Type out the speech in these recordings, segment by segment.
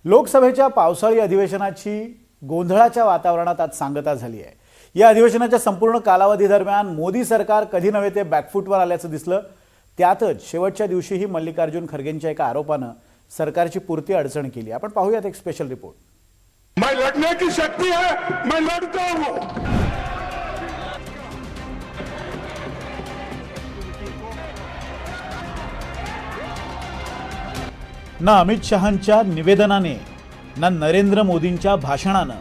लोकसभेच्या पावसाळी अधिवेशनाची गोंधळाच्या वातावरणात आज सांगता झाली आहे। या अधिवेशनाच्या संपूर्ण कालावधी दरम्यान मोदी सरकार कधी नव्हे ते बॅकफूटवर आल्याचं दिसलं। त्यातच शेवटच्या दिवशीही मल्लिकार्जुन खरगेंच्या एका आरोपानं सरकारची पुरती अडचण केली। आपण पाहूयात एक स्पेशल रिपोर्ट। मैं लड़ने की शक्ति है, मैं लड़ता हूं। ना अमित शहांच्या निवेदनाने ना नरेंद्र मोदींच्या भाषणानं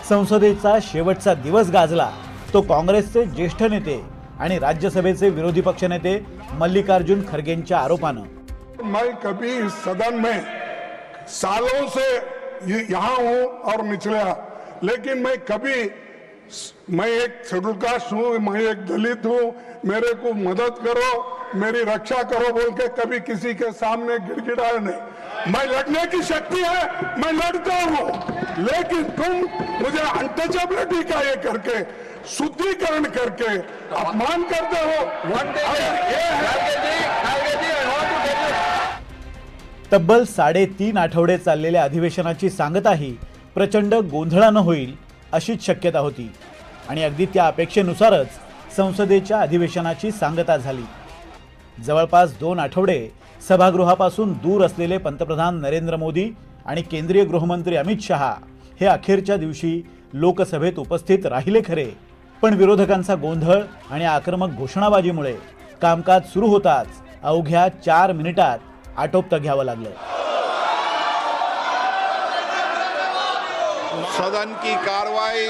संसदेचा शेवटचा दिवस गाजला तो काँग्रेसचे ज्येष्ठ नेते आणि राज्यसभेचे विरोधी पक्षनेते मल्लिकार्जुन खरगेंच्या आरोपानं। मैं कभी इस सदन में सालों से यहाँ हूँ और निचला, लेकिन मैं एक शेड्यूल कास्ट हूँ, मैं एक दलित हूँ, मेरे को मदद करो, मेरी रक्षा करो बोल के कभी किसी के सामने गिड़गिड़ाया नहीं। मैं लड़ने की शक्ति है, मैं लड़ता हूँ, लेकिन तुम मुझे अनटचेबिलिटी का ये करके शुद्धिकरण करके अपमान करते हो। तब्बल 3.5 आठवडे चाललेल्या अधिवेशनाची सांगताही प्रचंड गोंधळानं होईल अशीच शक्यता होती आणि अगदी त्या अपेक्षेनुसारच संसदेच्या अधिवेशनाची सांगता झाली। जवळपास 2 आठवडे सभागृहापासून दूर असलेले पंतप्रधान नरेंद्र मोदी आणि केंद्रीय गृहमंत्री अमित शहा हे अखेरच्या दिवशी लोकसभेत उपस्थित राहिले खरे, पण विरोधकांचा गोंधळ आणि आक्रमक घोषणाबाजीमुळे कामकाज सुरू होताच अवघ्या 4 मिनिटात आटोपतं घ्यावं लागलं। सदन की कार्रवाई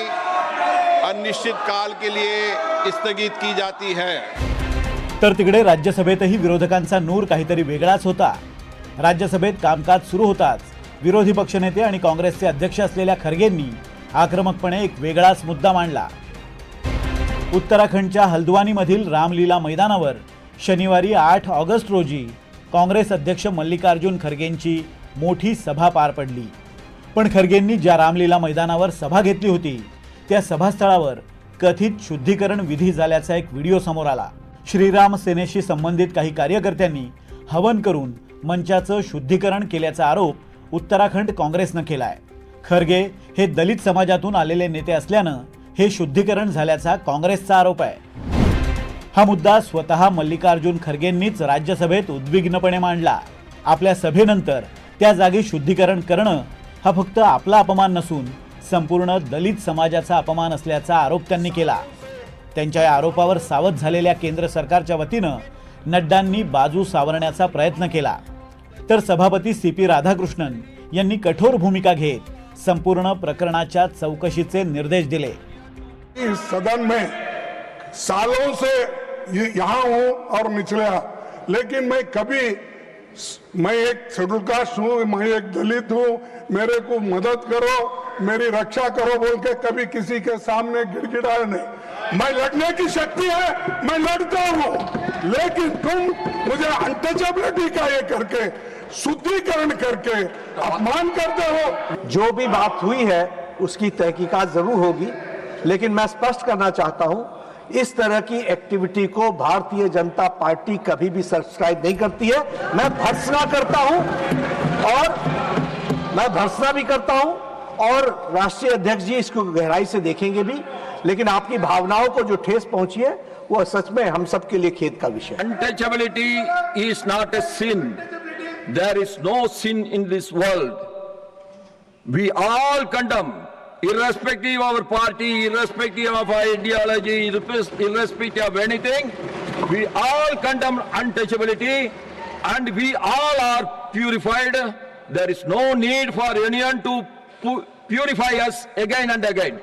अनिश्चित काल के लिए स्थगित की जाती है। तर तिकडे राज्यसभेतही विरोधकांचा नूर काहीतरी वेगळाच होता। राज्यसभेत कामकाज सुरू होताच विरोधी पक्षनेते आणि काँग्रेसचे अध्यक्ष असलेल्या खरगेंनी आक्रमकपणे एक वेगळाच मुद्दा मांडला। उत्तराखंडच्या हल्द्वानीमधील रामलीला मैदानावर शनिवारी 8 ऑगस्ट रोजी काँग्रेस अध्यक्ष मल्लिकार्जुन खरगेंची मोठी सभा पार पडली। पण खरगेंनी ज्या रामलीला मैदानावर सभा घेतली होती त्या सभास्थळावर कथित शुद्धीकरण विधी झाल्याचा एक व्हिडिओ समोर आला। श्रीराम सेनेशी संबंधित काही कार्यकर्त्यांनी हवन करून मंचाचं शुद्धीकरण केल्याचा आरोप उत्तराखंड काँग्रेसनं केलाय। खरगे हे दलित समाजातून आलेले नेते असल्यानं हे शुद्धीकरण झाल्याचा काँग्रेसचा आरोप आहे। हा मुद्दा स्वतः मल्लिकार्जुन खरगेंनीच राज्यसभेत उद्विग्नपणे मांडला। आपल्या सभेनंतर त्या जागी शुद्धीकरण करणं हा फक्त आपला अपमान नसून संपूर्ण दलित समाजाचा अपमान असल्याचा आरोप त्यांनी केला। त्यांच्या या आरोपावर सावध झालेल्या केंद्र सरकारच्या वतीनं नड्डांनी बाजू सावरण्याचा प्रयत्न केला, तर सभापती CP राधाकृष्णन यांनी कठोर भूमिका घेत संपूर्ण प्रकरणाच्या चौकशीचे निर्देश दिले। इस सदन में सालों से यहाँ हूँ और निचला, लेकिन मैं एक शेड्यूल कास्ट हूँ, मैं एक दलित हूँ, मेरे को मदद करो, मेरी रक्षा करो बोल के कभी किसी के सामने गिड़गिड़ाया नहीं। मैं लड़ने की शक्ति है, मैं लड़ता हूँ, लेकिन तुम मुझे अनटचेबिलिटी का ये करके शुद्धिकरण करके अपमान करते हो। जो भी बात हुई है उसकी तहकीकात जरूर होगी, लेकिन मैं स्पष्ट करना चाहता हूं इस तरह की एक्टिविटी को भारतीय जनता पार्टी कभी भी सब्सक्राइब नहीं करती है। मैं भर्त्सना करता हूं और मैं भर्त्सना भी करता हूं और राष्ट्रीय अध्यक्ष जी इसको गहराई से देखेंगे भी, लेकिन आपकी भावनाओं को जो ठेस पहुंची है वो सच में हम सबके लिए खेद का विषय है। Untouchability is not a sin. There is no sin in this world. We all condemn, irrespective of our party, irrespective of our ideology, irrespective of anything, we all condemn untouchability and we all are purified. There is no need for anyone to purify us again and again.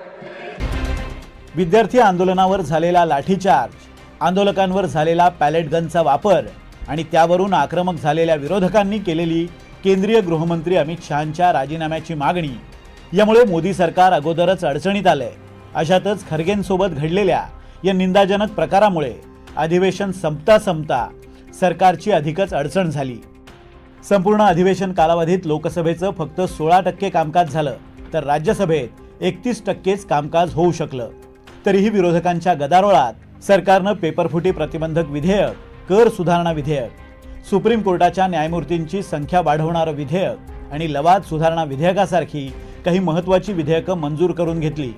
विद्यार्थी आंदोलनावर झालेला लाठीचार्ज, आंदोलकांवर झालेला palette गनचा वापर आणि त्यावरून आक्रमक झालेल्या विरोधकांनी केलेली केंद्रीय गृहमंत्री अमित शहांच्या राजीनाम्याची मागणी यामुळे मोदी सरकार अगोदरच अडचणीत आलंय। अशातच खरगेंसोबत घडलेल्या या निंदाजनक प्रकारामुळे अधिवेशन संपता सरकारची अधिकच अडचण झाली। संपूर्ण अधिवेशन कालावधीत लोकसभेचं फक्त 16% कामकाज झालं, तर राज्यसभेत 31%च कामकाज होऊ शकलं। तरीही विरोधकांच्या गदारोळात सरकारनं पेपरफुटी प्रतिबंधक विधेयक, कर सुधारणा विधेयक, सुप्रीम कोर्टाच्या न्यायमूर्तींची संख्या वाढवणारं विधेयक आणि लवाद सुधारणा विधेयकासारखी काही महत्त्वाची विधेयकं मंजूर करून घेतली.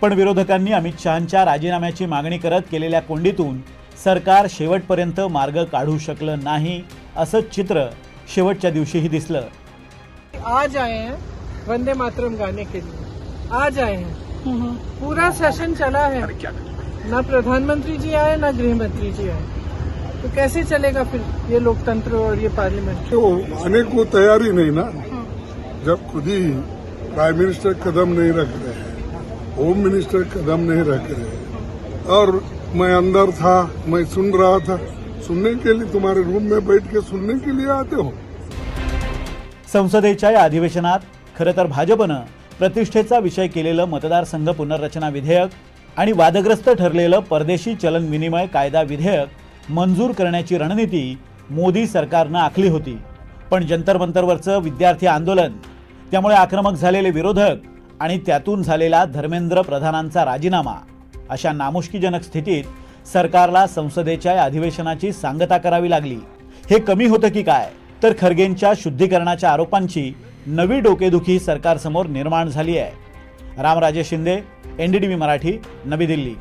पण विरोधकांनी अमित शहांच्या राजीनाम्याची मागणी करत केलेल्या कोंडीतून सरकार शेवटपर्यंत मार्ग काढू शकलं नाही असं चित्र शेवटच्या दिवशीही दिसलं. आज आए हैं वंदे मातरम गाने के लिए, आज आए हैं. पूरा सेशन चला है, ना प्रधानमंत्री जी आए ना गृह मंत्री जी आए, तो कैसे चलेगा फिर ये लोकतंत्र और ये पार्लियामेंट? तो आने को तैयारी नहीं ना, जब खुद ही प्राइम मिनिस्टर कदम नहीं रख रहे हैं, होम मिनिस्टर कदम नहीं रख रहे, और मैं अंदर था, मैं सुन रहा था. सुनने के लिए तुम्हारे रूम में बैठ के सुनने के लिए आते हो. संसदेच्या या अधिवेशनात खरं तर भाजपनं प्रतिष्ठेचा विषय केलेलं मतदारसंघ पुनर्रचना विधेयक आणि वादग्रस्त ठरलेलं परदेशी चलन विनिमय कायदा विधेयक मंजूर करण्याची रणनीती मोदी सरकारनं आखली होती. पण जंतर मंतरवरचं विद्यार्थी आंदोलन, त्यामुळे आक्रमक झालेले विरोधक आणि त्यातून झालेला धर्मेंद्र प्रधानांचा राजीनामा, अशा नामुष्कीजनक स्थितीत सरकारला संसदेच्या या अधिवेशनाची सांगता करावी लागली. हे कमी होतं की काय, तर खरगेंच्या शुद्धीकरणाच्या आरोपांची नवी डोकेदुखी सरकारसमोर निर्माण झाली आहे. रामराजे शिंदे, NDTV मराठी, नवी दिल्ली.